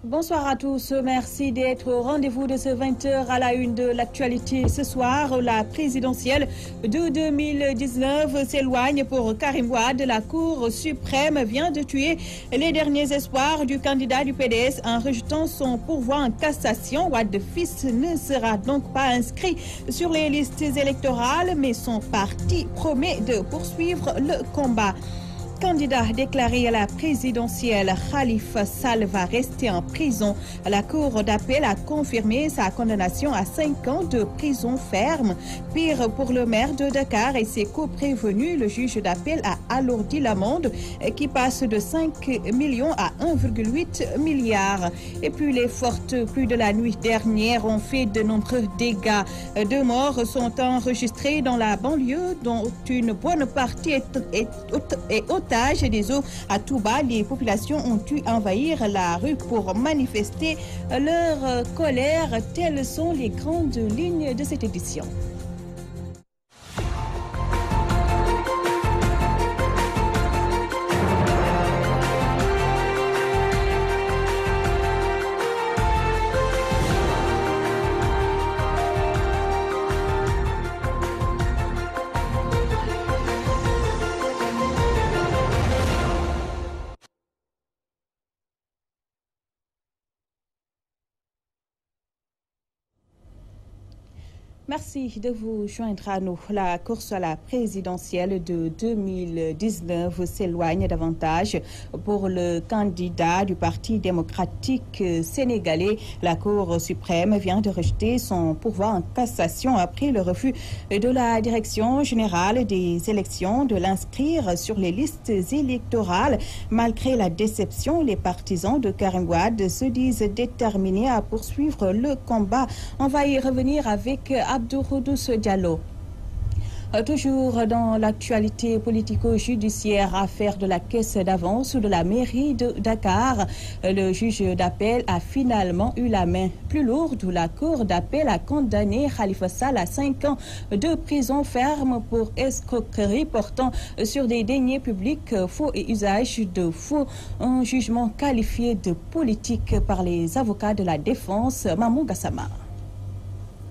Bonsoir à tous, merci d'être au rendez-vous de ce 20h à la une de l'actualité. Ce soir, la présidentielle de 2019 s'éloigne pour Karim Wade. La Cour suprême vient de tuer les derniers espoirs du candidat du PDS en rejetant son pourvoi en cassation. Wade fils ne sera donc pas inscrit sur les listes électorales, mais son parti promet de poursuivre le combat. Candidat déclaré à la présidentielle, Khalifa Sall va rester en prison. La Cour d'appel a confirmé sa condamnation à 5 ans de prison ferme. Pire pour le maire de Dakar et ses co-prévenus, le juge d'appel a alourdi l'amende qui passe de 5 millions à 1,8 milliard. Et puis les fortes pluies de la nuit dernière ont fait de nombreux dégâts. 2 morts sont enregistrés dans la banlieue, dont une bonne partie est otage des eaux à Touba. Les populations ont dû envahir la rue pour manifester leur colère. Telles sont les grandes lignes de cette édition. Merci de vous joindre à nous. La course à la présidentielle de 2019 s'éloigne davantage pour le candidat du Parti démocratique sénégalais. La Cour suprême vient de rejeter son pourvoi en cassation après le refus de la direction générale des élections de l'inscrire sur les listes électorales. Malgré la déception, les partisans de Karim Wade se disent déterminés à poursuivre le combat. On va y revenir avec Abdouroudous Diallo. Toujours dans l'actualité politico-judiciaire, affaire de la caisse d'avance de la mairie de Dakar, le juge d'appel a finalement eu la main plus lourde. La cour d'appel a condamné Khalifa Sall à 5 ans de prison ferme pour escroquerie portant sur des deniers publics, faux et usage de faux. Un jugement qualifié de politique par les avocats de la défense. Mamou Gassama.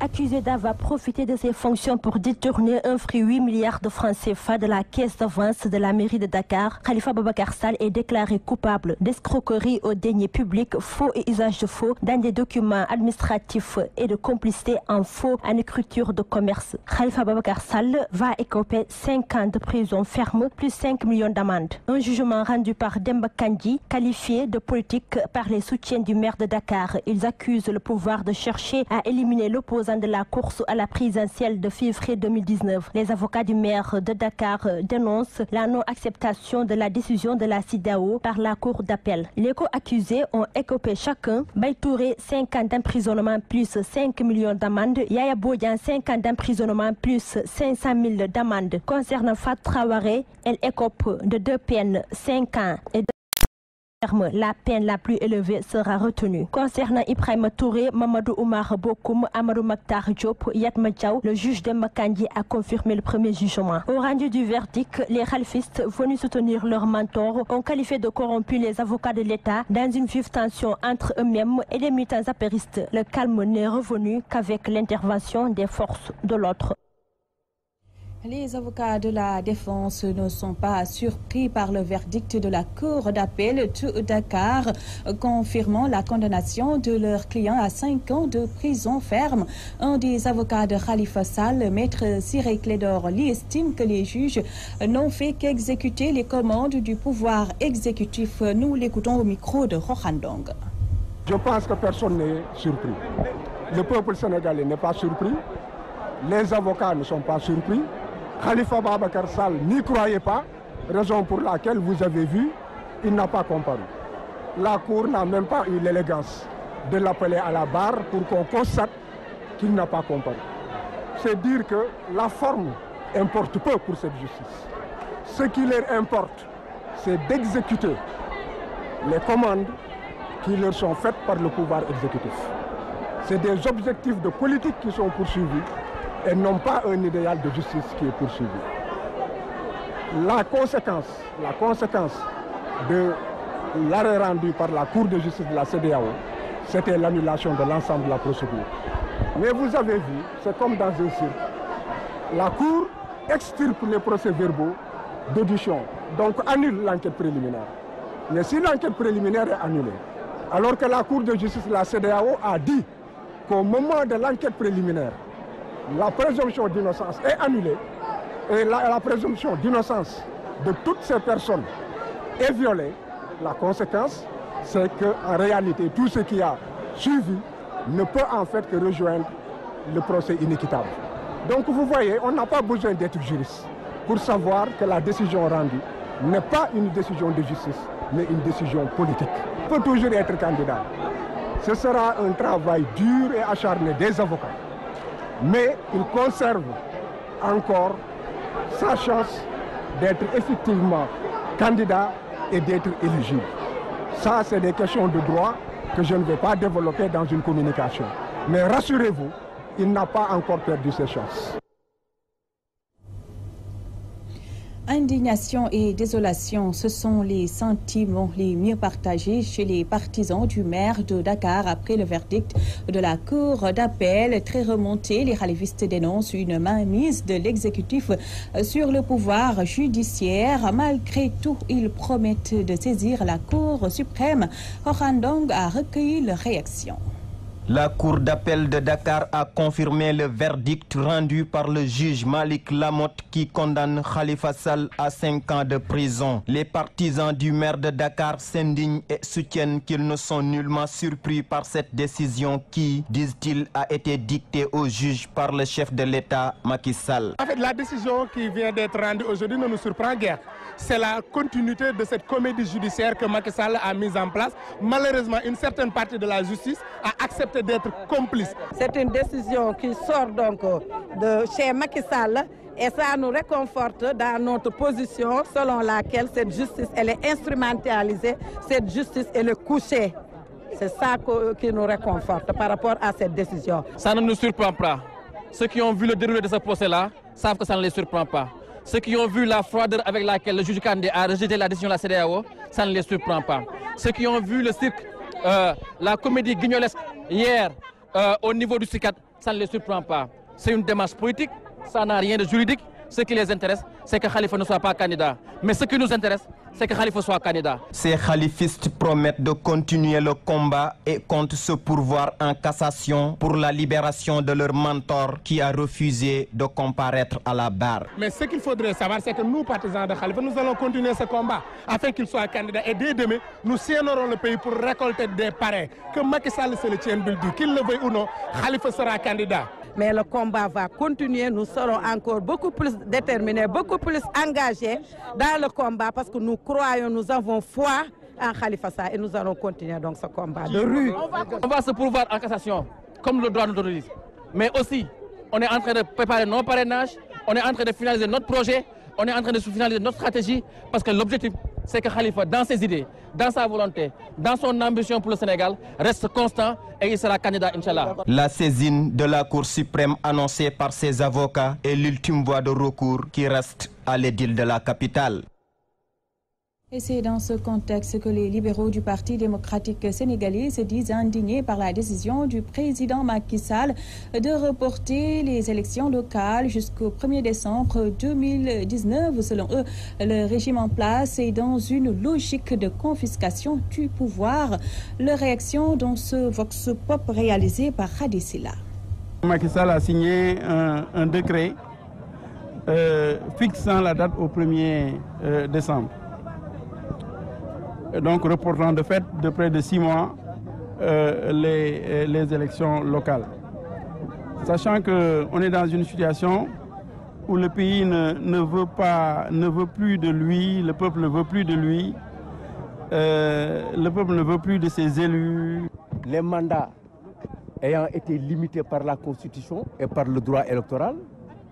Accusé d'avoir profité de ses fonctions pour détourner 1,8 milliard de francs CFA de la caisse d'avance de la mairie de Dakar, Khalifa Babakar Sall est déclaré coupable d'escroquerie aux deniers publics, faux et usage de faux dans des documents administratifs et de complicité en faux en écriture de commerce. Khalifa Babakar Sall va écoper 5 ans de prison ferme plus 5 millions d'amendes. Un jugement rendu par Demba Kandji, qualifié de politique par les soutiens du maire de Dakar. Ils accusent le pouvoir de chercher à éliminer l'opposant de la course à la présidentielle de février 2019. Les avocats du maire de Dakar dénoncent la non-acceptation de la décision de la CEDEAO par la cour d'appel. Les co-accusés ont écopé chacun Baïtouré 5 ans d'emprisonnement plus 5 millions d'amendes, Yaya Bodian 5 ans d'emprisonnement plus 500 000 d'amendes. Concernant Fat Traoré, elle écope de 2 peines, 5 ans et la peine la plus élevée sera retenue. Concernant Ibrahim Touré, Mamadou Oumar Bokoum, Amadou Maktar Diop, Yatma Diaw, le juge de Makandji a confirmé le premier jugement. Au rendu du verdict, les khalifistes venus soutenir leur mentor ont qualifié de corrompus les avocats de l'État dans une vive tension entre eux-mêmes et les militants apéristes. Le calme n'est revenu qu'avec l'intervention des forces de l'ordre. Les avocats de la défense ne sont pas surpris par le verdict de la Cour d'appel de Dakar, confirmant la condamnation de leur client à 5 ans de prison ferme. Un des avocats de Khalifa Sall, maître Siré Clédor Ly, estime que les juges n'ont fait qu'exécuter les commandes du pouvoir exécutif. Nous l'écoutons au micro de Rohandong. Je pense que personne n'est surpris. Le peuple sénégalais n'est pas surpris. Les avocats ne sont pas surpris. Khalifa Babakar Sall n'y croyait pas, raison pour laquelle vous avez vu, il n'a pas comparu. La Cour n'a même pas eu l'élégance de l'appeler à la barre pour qu'on constate qu'il n'a pas comparu. C'est dire que la forme importe peu pour cette justice. Ce qui leur importe, c'est d'exécuter les commandes qui leur sont faites par le pouvoir exécutif. C'est des objectifs de politique qui sont poursuivis et non pas un idéal de justice qui est poursuivi. La conséquence de l'arrêt rendu par la Cour de justice de la CEDEAO, c'était l'annulation de l'ensemble de la procédure. Mais vous avez vu, c'est comme dans un cirque. La Cour extirpe les procès-verbaux d'audition, donc annule l'enquête préliminaire. Mais si l'enquête préliminaire est annulée, alors que la Cour de justice de la CEDEAO a dit qu'au moment de l'enquête préliminaire, la présomption d'innocence est annulée et la présomption d'innocence de toutes ces personnes est violée, la conséquence, c'est qu'en réalité, tout ce qui a suivi ne peut en fait que rejoindre le procès inéquitable. Donc vous voyez, on n'a pas besoin d'être juriste pour savoir que la décision rendue n'est pas une décision de justice, mais une décision politique. On peut toujours être candidat. Ce sera un travail dur et acharné des avocats. Mais il conserve encore sa chance d'être effectivement candidat et d'être éligible. Ça, c'est des questions de droit que je ne vais pas développer dans une communication. Mais rassurez-vous, il n'a pas encore perdu ses chances. Indignation et désolation, ce sont les sentiments les mieux partagés chez les partisans du maire de Dakar après le verdict de la Cour d'appel. Très remonté, les khalifistes dénoncent une mainmise de l'exécutif sur le pouvoir judiciaire. Malgré tout, ils promettent de saisir la Cour suprême. Orandong a recueilli leur réaction. La Cour d'appel de Dakar a confirmé le verdict rendu par le juge Malik Lamotte qui condamne Khalifa Sall à 5 ans de prison. Les partisans du maire de Dakar s'indignent et soutiennent qu'ils ne sont nullement surpris par cette décision qui, disent-ils, a été dictée au juge par le chef de l'État, Macky Sall. En fait, la décision qui vient d'être rendue aujourd'hui ne nous surprend guère. C'est la continuité de cette comédie judiciaire que Macky Sall a mise en place. Malheureusement, une certaine partie de la justice a accepté d'être complice. C'est une décision qui sort donc de chez Macky Sall et ça nous réconforte dans notre position selon laquelle cette justice elle est instrumentalisée, cette justice elle est couchée. C'est ça qui nous réconforte par rapport à cette décision. Ça ne nous surprend pas. Ceux qui ont vu le déroulé de ce procès-là savent que ça ne les surprend pas. Ceux qui ont vu la froideur avec laquelle le juge Kandé a rejeté la décision de la CEDEAO, ça ne les surprend pas. Ceux qui ont vu le cirque, la comédie guignolesque hier au niveau du CICAD, ça ne les surprend pas. C'est une démarche politique, ça n'a rien de juridique. Ce qui les intéresse, c'est que Khalifa ne soit pas candidat. Mais ce qui nous intéresse, c'est que Khalifa soit candidat. Ces khalifistes promettent de continuer le combat et comptent se pourvoir en cassation pour la libération de leur mentor qui a refusé de comparaître à la barre. Mais ce qu'il faudrait savoir, c'est que nous, partisans de Khalifa, nous allons continuer ce combat afin qu'il soit candidat. Et dès demain, nous sillonnerons le pays pour récolter des parrains. Que Macky Sall se le tienne du qu'il le veuille ou non, Khalifa sera candidat. Mais le combat va continuer, nous serons encore beaucoup plus déterminés, beaucoup plus engagés dans le combat parce que nous croyons, nous avons foi en Khalifa Sall et nous allons continuer donc ce combat de rue. On va se pourvoir en cassation, comme le droit nous autorise. Mais aussi, on est en train de préparer nos parrainages, on est en train de finaliser notre projet, on est en train de finaliser notre stratégie parce que l'objectif, c'est que Khalifa, dans ses idées, dans sa volonté, dans son ambition pour le Sénégal, reste constant et il sera candidat, Inch'Allah. La saisine de la Cour suprême annoncée par ses avocats est l'ultime voie de recours qui reste à l'édile de la capitale. Et c'est dans ce contexte que les libéraux du Parti démocratique sénégalais se disent indignés par la décision du président Macky Sall de reporter les élections locales jusqu'au 1er décembre 2019. Selon eux, le régime en place est dans une logique de confiscation du pouvoir. Leur réaction dans ce Vox Pop réalisé par Radissila. Macky Sall a signé un décret fixant la date au 1er décembre. Donc reportant de fait de près de 6 mois les élections locales. Sachant qu'on est dans une situation où le pays ne veut plus de lui, le peuple ne veut plus de lui, le peuple ne veut plus de ses élus. Les mandats ayant été limités par la Constitution et par le droit électoral,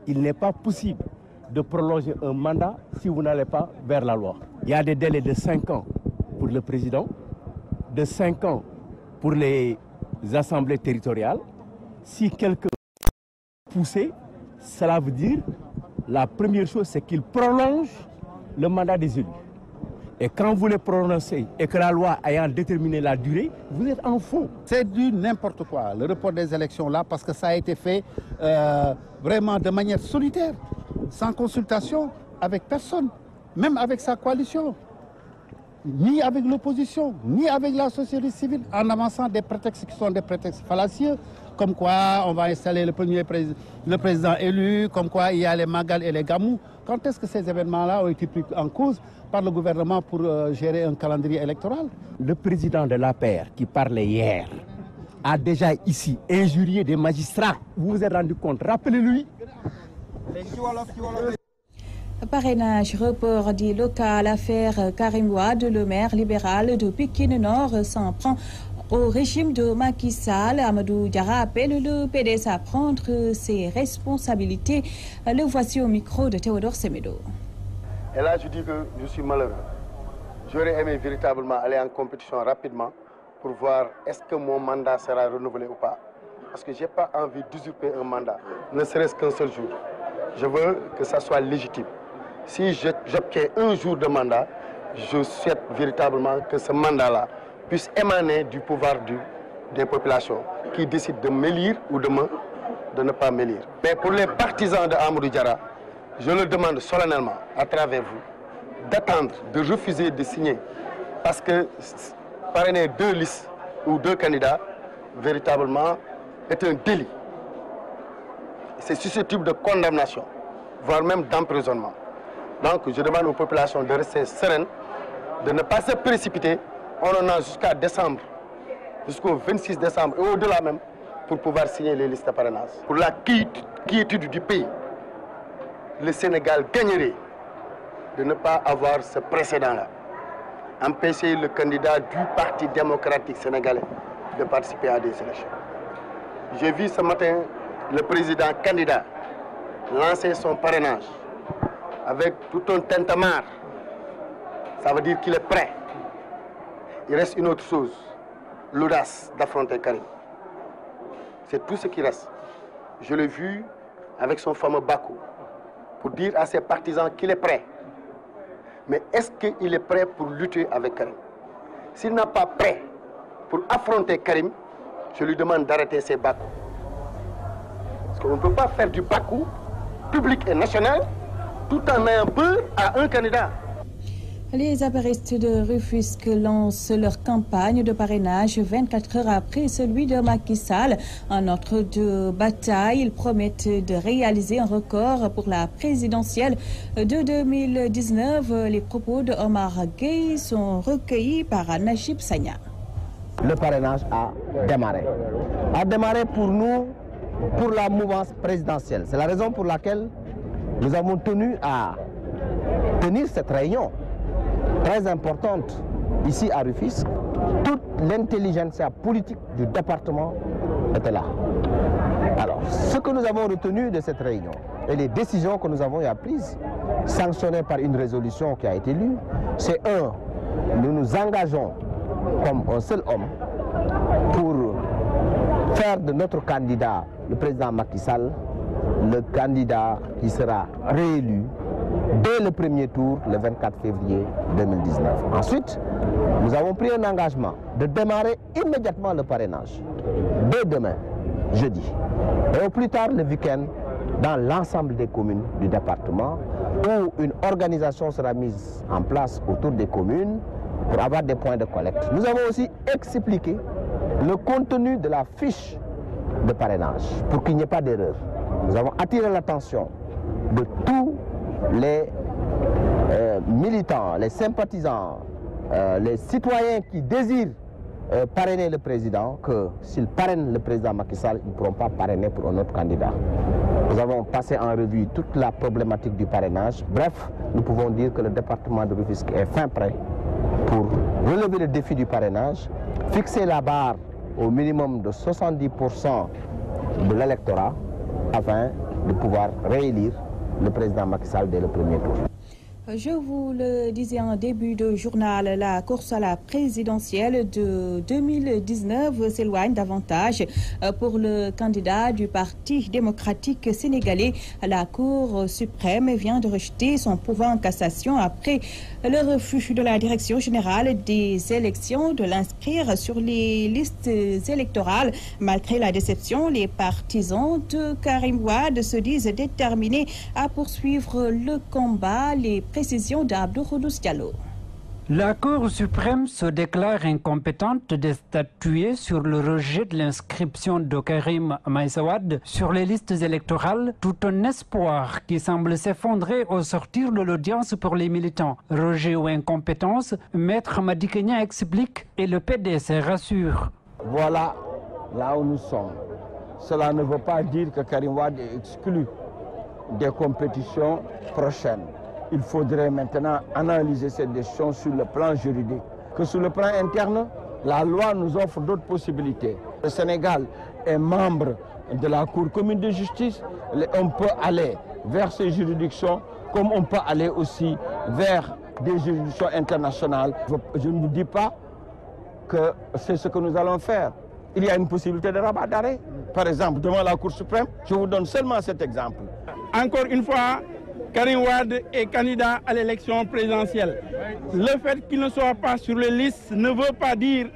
il n'est pas possible de prolonger un mandat si vous n'allez pas vers la loi. Il y a des délais de 5 ans pour le président, de 5 ans pour les assemblées territoriales. Si quelqu'un est poussé, cela veut dire, la première chose, c'est qu'il prolonge le mandat des élus. Et quand vous les prononcez et que la loi ayant déterminé la durée, vous êtes en faux. C'est du n'importe quoi, le report des élections là, parce que ça a été fait vraiment de manière solitaire, sans consultation avec personne, même avec sa coalition, ni avec l'opposition, ni avec la société civile, en avançant des prétextes qui sont des prétextes fallacieux, comme quoi on va installer le président élu, comme quoi il y a les Magal et les Gamou. Quand est-ce que ces événements-là ont été pris en cause par le gouvernement pour gérer un calendrier électoral? Le président de l'APR qui parlait hier a déjà ici injurié des magistrats. Vous vous êtes rendu compte, rappelez-lui. Parrainage, report dit local, affaire Karim Wade, le maire libéral de Pikine Nord s'en prend au régime de Macky Sall. Amadou Diarra appelle le PDS à prendre ses responsabilités. Le voici au micro de Théodore Semedo. Et là, je dis que je suis malheureux. J'aurais aimé véritablement aller en compétition rapidement pour voir est-ce que mon mandat sera renouvelé ou pas. Parce que je n'ai pas envie d'usurper un mandat, ne serait-ce qu'un seul jour. Je veux que ça soit légitime. Si j'obtiens un jour de mandat, je souhaite véritablement que ce mandat-là puisse émaner du pouvoir des populations qui décident de m'élire ou de ne pas m'élire. Mais pour les partisans de Amadou Diarra, je le demande solennellement à travers vous d'attendre, de refuser de signer. Parce que parrainer 2 listes ou 2 candidats, véritablement, est un délit. C'est susceptible de condamnation, voire même d'emprisonnement. Donc je demande aux populations de rester sereines, de ne pas se précipiter. On en a jusqu'à décembre, jusqu'au 26 décembre et au-delà même, pour pouvoir signer les listes de parrainage. Pour la quiétude du pays, le Sénégal gagnerait de ne pas avoir ce précédent-là. Empêcher le candidat du Parti démocratique sénégalais de participer à des élections. J'ai vu ce matin le président candidat lancer son parrainage avec tout un tintamarre. Ça veut dire qu'il est prêt. Il reste une autre chose, l'audace d'affronter Karim. C'est tout ce qui reste. Je l'ai vu avec son fameux Bakou pour dire à ses partisans qu'il est prêt. Mais est-ce qu'il est prêt pour lutter avec Karim? S'il n'est pas prêt pour affronter Karim, je lui demande d'arrêter ses Bakou. Parce qu'on ne peut pas faire du Bakou public et national tout en ayant peur à un candidat. Les apéristes de Rufisque lancent leur campagne de parrainage 24 heures après celui de Macky Sall. En ordre de bataille, ils promettent de réaliser un record pour la présidentielle de 2019. Les propos de Omar Gueye sont recueillis par Najib Sagna. Le parrainage a démarré. A démarré pour nous, pour la mouvance présidentielle. C'est la raison pour laquelle nous avons tenu à tenir cette réunion très importante ici à Rufisque. Toute l'intelligentsia politique du département était là. Alors, ce que nous avons retenu de cette réunion et les décisions que nous avons prises, sanctionnées par une résolution qui a été lue, c'est nous nous engageons comme un seul homme pour faire de notre candidat, le président Macky Sall, le candidat qui sera réélu dès le premier tour, le 24 février 2019. Ensuite, nous avons pris un engagement de démarrer immédiatement le parrainage, dès demain, jeudi, et au plus tard le week-end, dans l'ensemble des communes du département, où une organisation sera mise en place autour des communes pour avoir des points de collecte. Nous avons aussi expliqué le contenu de la fiche de parrainage, pour qu'il n'y ait pas d'erreur. Nous avons attiré l'attention de tous les militants, les sympathisants, les citoyens qui désirent parrainer le président, que s'ils parrainent le président Macky Sall, ils ne pourront pas parrainer pour un autre candidat. Nous avons passé en revue toute la problématique du parrainage. Bref, nous pouvons dire que le département de Rufisque est fin prêt pour relever le défi du parrainage, fixer la barre au minimum de 70% de l'électorat afin de pouvoir réélire le président Macky Sall dès le premier tour. Je vous le disais en début de journal, la course à la présidentielle de 2019 s'éloigne davantage pour le candidat du Parti démocratique sénégalais. La Cour suprême vient de rejeter son pourvoi en cassation après le refus de la direction générale des élections de l'inscrire sur les listes électorales. Malgré la déception, les partisans de Karim Wade se disent déterminés à poursuivre le combat. Les précisions d'Abdou-Khoudous Diallo. La Cour suprême se déclare incompétente de statuer sur le rejet de l'inscription de Karim Meïssa Wade sur les listes électorales, tout un espoir qui semble s'effondrer au sortir de l'audience pour les militants. Rejet ou incompétence, Maître Madické Niang explique et le PDS rassure. Voilà là où nous sommes. Cela ne veut pas dire que Karim Wade est exclu des compétitions prochaines. Il faudrait maintenant analyser cette décision sur le plan juridique. Que sur le plan interne, la loi nous offre d'autres possibilités. Le Sénégal est membre de la Cour commune de justice. On peut aller vers ces juridictions comme on peut aller aussi vers des juridictions internationales. Je ne vous dis pas que c'est ce que nous allons faire. Il y a une possibilité de rabat d'arrêt. Par exemple, devant la Cour suprême, je vous donne seulement cet exemple. Encore une fois, Karim Wade est candidat à l'élection présidentielle. Le fait qu'il ne soit pas sur les listes ne veut pas dire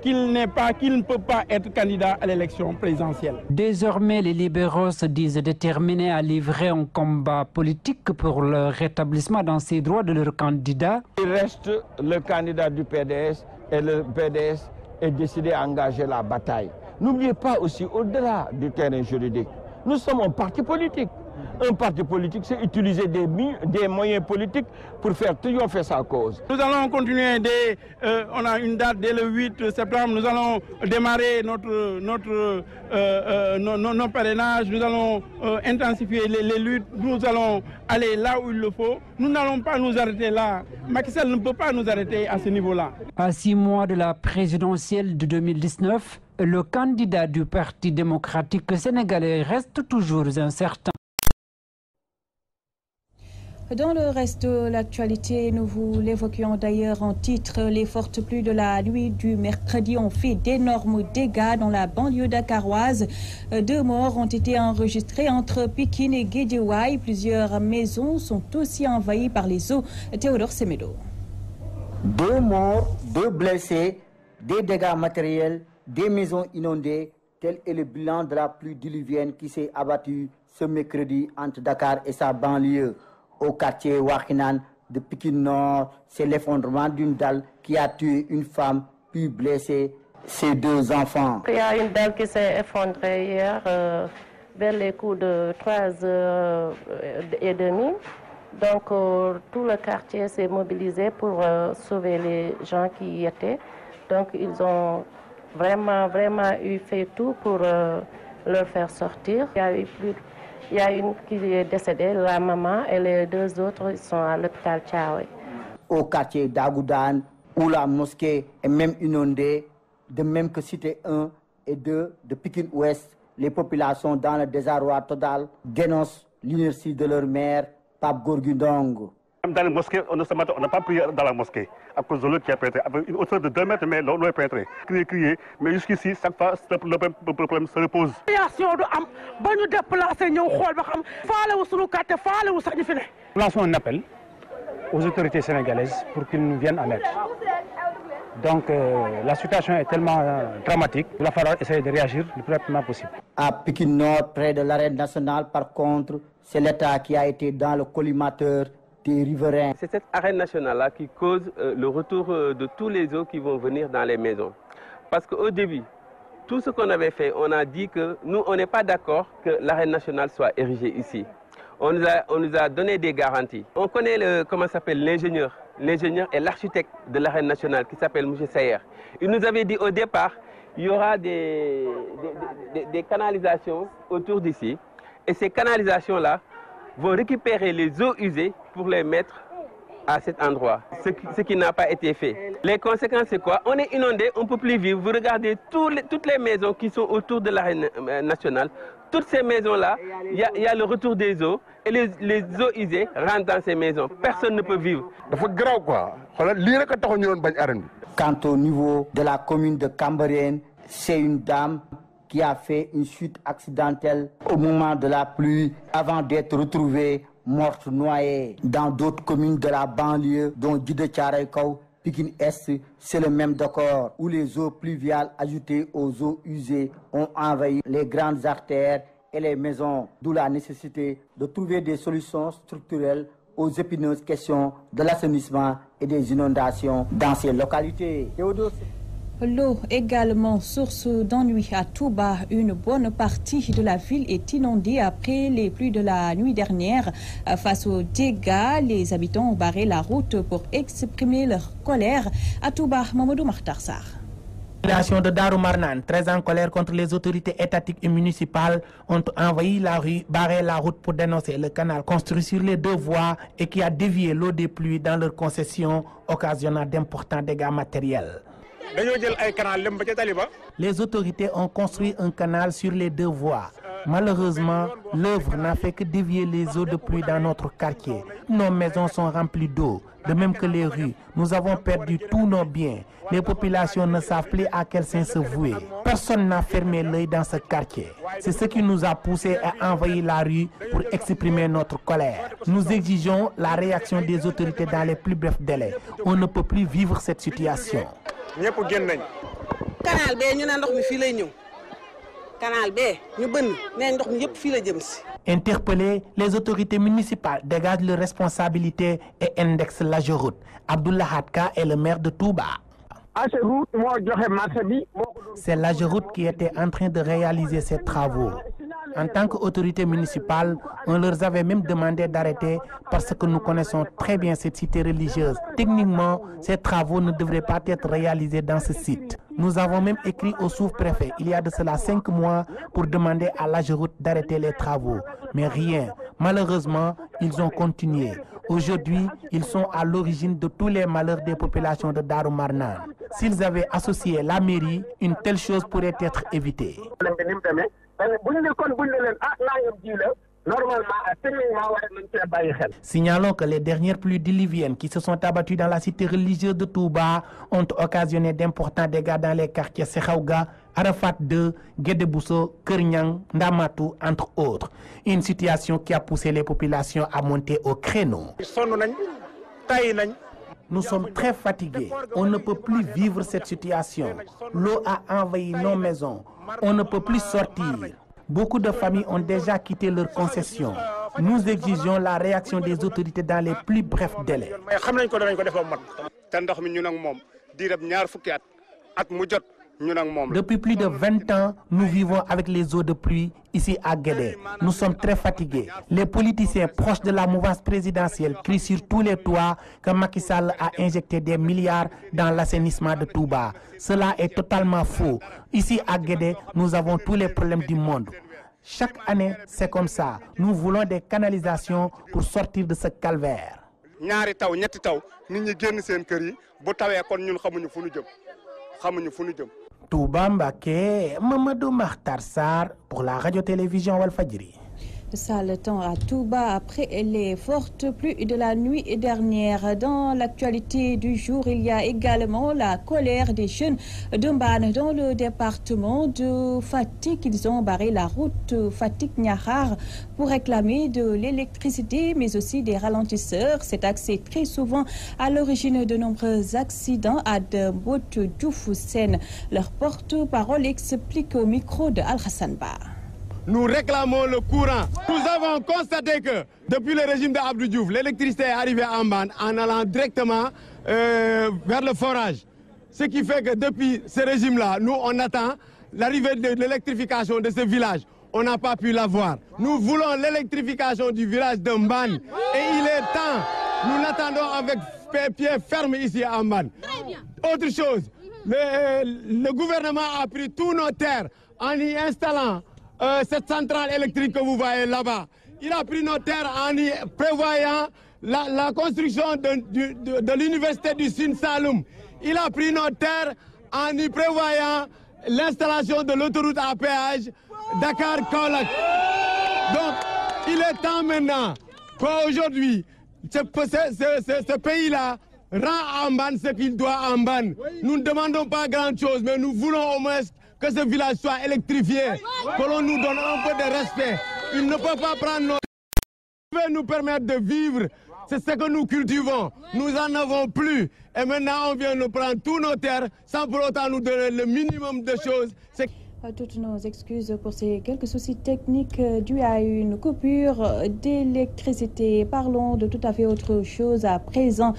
qu'il ne peut pas être candidat à l'élection présidentielle. Désormais, les libéraux se disent déterminés à livrer un combat politique pour le rétablissement dans ses droits de leur candidat. Il reste le candidat du PDS et le PDS est décidé à engager la bataille. N'oubliez pas aussi, au-delà du terrain juridique, nous sommes un parti politique. Un parti politique, c'est utiliser des moyens politiques pour faire triompher sa cause. Nous allons continuer, on a une date dès le 8 septembre, nous allons démarrer nos parrainages, nous allons intensifier les luttes, nous allons aller là où il le faut. Nous n'allons pas nous arrêter là. Macky Sall ne peut pas nous arrêter à ce niveau-là. À 6 mois de la présidentielle de 2019, le candidat du Parti démocratique sénégalais reste toujours incertain. Dans le reste de l'actualité, nous vous l'évoquions d'ailleurs en titre, les fortes pluies de la nuit du mercredi ont fait d'énormes dégâts dans la banlieue dakaroise. 2 morts ont été enregistrés entre Pikine et Guédiawaye. Plusieurs maisons sont aussi envahies par les eaux. Théodore Semedo. 2 morts, 2 blessés, des dégâts matériels, des maisons inondées. Tel est le bilan de la pluie diluvienne qui s'est abattue ce mercredi entre Dakar et sa banlieue. Au quartier Wakhinane de Pikine Nord, c'est l'effondrement d'une dalle qui a tué une femme puis blessé ses 2 enfants. Il y a une dalle qui s'est effondrée hier vers les coups de 3h30. Donc tout le quartier s'est mobilisé pour sauver les gens qui y étaient. Donc ils ont vraiment fait tout pour leur faire sortir. Il y a une qui est décédée, la maman, et les 2 autres sont à l'hôpital Tchaoui. Au quartier d'Agoudane, où la mosquée est même inondée, de même que cité 1 et 2 de Pikine Ouest, les populations dans le désarroi total dénoncent l'inertie de leur maire, Pape Gorgui Ndong. Dans la mosquée, on n'a pas prié dans la mosquée à cause de l'eau qui a pénétré. Avec une hauteur de 2 mètres, mais l'eau est pénétrée. Crier, mais jusqu'ici, chaque fois, le problème se repose. Lançons un appel aux autorités sénégalaises pour qu'ils nous viennent en aide. Donc la situation est tellement dramatique, il va falloir essayer de réagir le plus rapidement possible. À Pikine Nord, près de l'arène nationale, par contre, c'est l'État qui a été dans le collimateur des riverains. C'est cette arène nationale-là qui cause le retour de tous les eaux qui vont venir dans les maisons. Parce qu'au début, tout ce qu'on avait fait, on a dit que nous, on n'est pas d'accord que l'arène nationale soit érigée ici. On nous a donné des garanties. On connaît l'ingénieur et l'architecte de l'arène nationale qui s'appelle M. Sayer. Il nous avait dit au départ, il y aura des canalisations autour d'ici. Et ces canalisations-là vont récupérer les eaux usées pour les mettre à cet endroit, ce qui n'a pas été fait. Les conséquences, c'est quoi? On est inondé, on ne peut plus vivre. Vous regardez toutes les maisons qui sont autour de l'arène nationale. Toutes ces maisons-là, il y a le retour des eaux et les eaux usées rentrent dans ces maisons. Personne ne peut vivre. Quant au niveau de la commune de Cambérène, c'est une dame qui a fait une chute accidentelle au moment de la pluie avant d'être retrouvée morte noyée. Dans d'autres communes de la banlieue, dont Djiddah Thiaroye Kao, Pikine Est, c'est le même décor où les eaux pluviales ajoutées aux eaux usées ont envahi les grandes artères et les maisons, d'où la nécessité de trouver des solutions structurelles aux épineuses questions de l'assainissement et des inondations dans ces localités. L'eau également source d'ennui à Touba. Une bonne partie de la ville est inondée après les pluies de la nuit dernière. Face aux dégâts, les habitants ont barré la route pour exprimer leur colère. À Touba, Mamadou Makhtar Sarr. La population de Darou Marnane, très en colère contre les autorités étatiques et municipales, ont envahi la rue, barré la route pour dénoncer le canal construit sur les deux voies et qui a dévié l'eau des pluies dans leur concession, occasionnant d'importants dégâts matériels. Les autorités ont construit un canal sur les deux voies. Malheureusement, l'œuvre n'a fait que dévier les eaux de pluie dans notre quartier. Nos maisons sont remplies d'eau, de même que les rues. Nous avons perdu tous nos biens. Les populations ne savent plus à quel sein se vouer. Personne n'a fermé l'œil dans ce quartier. C'est ce qui nous a poussés à envahir la rue pour exprimer notre colère. Nous exigeons la réaction des autorités dans les plus brefs délais. On ne peut plus vivre cette situation. Interpellés, les autorités municipales dégagent leurs responsabilités et indexent l'AGEROUTE. Abdullah Hadka est le maire de Touba. C'est l'AGEROUTE qui était en train de réaliser ces travaux. En tant qu'autorité municipale, on leur avait même demandé d'arrêter parce que nous connaissons très bien cette cité religieuse. Techniquement, ces travaux ne devraient pas être réalisés dans ce site. Nous avons même écrit au sous-préfet il y a de cela 5 mois pour demander à l'AGEROUTE d'arrêter les travaux. Mais rien. Malheureusement, ils ont continué. Aujourd'hui, ils sont à l'origine de tous les malheurs des populations de Darou Marnane. S'ils avaient associé la mairie, une telle chose pourrait être évitée. Signalons que les dernières pluies diluviennes qui se sont abattues dans la cité religieuse de Touba ont occasionné d'importants dégâts dans les quartiers Sekhaouga, Arafat 2, Guédébousso, Kernyang, Ndamatou, entre autres. Une situation qui a poussé les populations à monter au créneau. Nous sommes très fatigués. On ne peut plus vivre cette situation. L'eau a envahi nos maisons. On ne peut plus sortir. Beaucoup de familles ont déjà quitté leurs concessions. Nous exigeons la réaction des autorités dans les plus brefs délais. Depuis plus de 20 ans, nous vivons avec les eaux de pluie ici à Guédé. Nous sommes très fatigués. Les politiciens proches de la mouvance présidentielle crient sur tous les toits que Macky Sall a injecté des milliards dans l'assainissement de Touba. Cela est totalement faux. Ici à Guédé, nous avons tous les problèmes du monde. Chaque année, c'est comme ça. Nous voulons des canalisations pour sortir de ce calvaire. Touba Mbaké, Mamadou Makhtar Sarr pour la radio-télévision Walfadjri. Ça, le temps à Touba après les fortes pluies de la nuit dernière. Dans l'actualité du jour, il y a également la colère des jeunes de Mbane dans le département de Fatick. Ils ont barré la route Fatick-Niakhar pour réclamer de l'électricité, mais aussi des ralentisseurs. Cet axe est très souvent à l'origine de nombreux accidents. Adembot Diouf-Sène, leur porte-parole, explique au micro de Al-Hassan Ba. Nous réclamons le courant. Nous avons constaté que depuis le régime de Abdou Diouf, l'électricité est arrivée en Mbane en allant directement vers le forage. Ce qui fait que depuis ce régime-là, nous on attend l'arrivée de l'électrification de ce village. On n'a pas pu l'avoir. Nous voulons l'électrification du village de Mbane. Et il est temps. Nous l'attendons avec pied ferme ici à Mbane. Autre chose, le gouvernement a pris tous nos terres en y installant cette centrale électrique que vous voyez là-bas. Il a pris nos terres en y prévoyant la construction de l'université du Sine Saloum. Il a pris nos terres en y prévoyant l'installation de l'autoroute à péage Dakar-Kaolack. Donc, Il est temps maintenant qu'aujourd'hui, ce pays-là rend en banne ce qu'il doit en banne. Nous ne demandons pas grand-chose, mais nous voulons au moins que ce village soit électrifié, que l'on nous donne un peu de respect. Il ne peut pas prendre nos... Il veut nous permettre de vivre, c'est ce que nous cultivons. Nous n'en avons plus. Et maintenant, on vient nous prendre tous nos terres sans pour autant nous donner le minimum de choses. Toutes nos excuses pour ces quelques soucis techniques dus à une coupure d'électricité. Parlons de tout à fait autre chose à présent.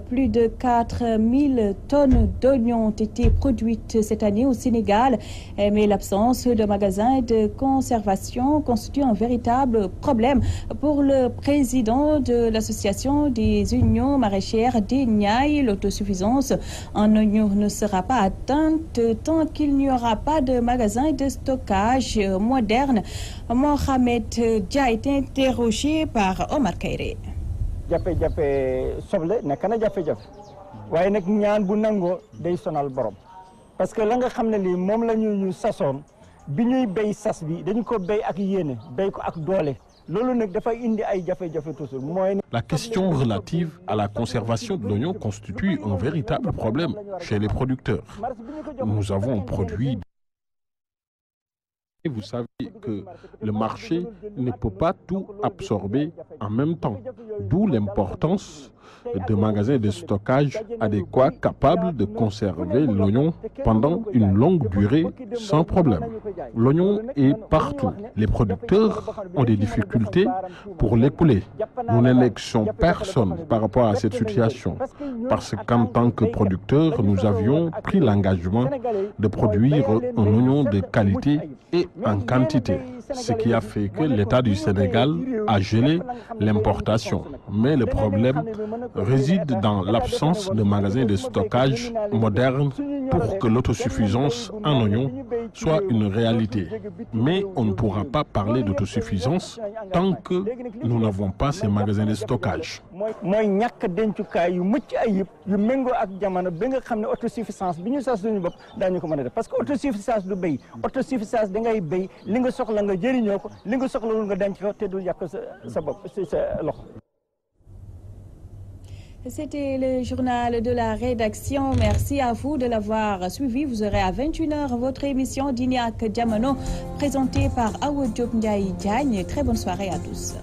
Plus de 4000 tonnes d'oignons ont été produites cette année au Sénégal, mais l'absence de magasins de conservation constitue un véritable problème pour le président de l'association des unions maraîchères des Niayes. L'autosuffisance en oignons ne sera pas atteinte tant qu'il n'y aura pas de magasins de stockage moderne. Mohamed Dia est interrogé par Omar Kairé. jafe-jafe soble nekk na jafe-jafe waaye nag ñaan bu nangoo day sonal borom parce que la nga xam ne lii moom la ñu sasoon bi ñuy béy sas bi dañu ko béy ak yéene béy ko ak doole. La question relative à la conservation de l'oignon constitue un véritable problème chez les producteurs. Nous avons produit. Et vous savez que le marché ne peut pas tout absorber en même temps, d'où l'importance de magasins de stockage adéquats capables de conserver l'oignon pendant une longue durée sans problème. L'oignon est partout. Les producteurs ont des difficultés pour l'écouler. Nous n'élections personne par rapport à cette situation parce qu'en tant que producteurs, nous avions pris l'engagement de produire un oignon de qualité et en quantité, ce qui a fait que l'État du Sénégal a gelé l'importation. Mais le problème réside dans l'absence de magasins de stockage modernes pour que l'autosuffisance en oignons soit une réalité. Mais on ne pourra pas parler d'autosuffisance tant que nous n'avons pas ces magasins de stockage. Parce que autosuffisance du béy autosuffisance da ngay béy li nga soxla nga jëriñoo ko li nga soxlawul nga denc ko te du yàq sa bopp sa loxo. C'était le journal de la rédaction. Merci à vous de l'avoir suivi. Vous aurez à 21h votre émission Dîner ak Jamono présentée par Awa Diop Ndiaye Diagne. Très bonne soirée à tous.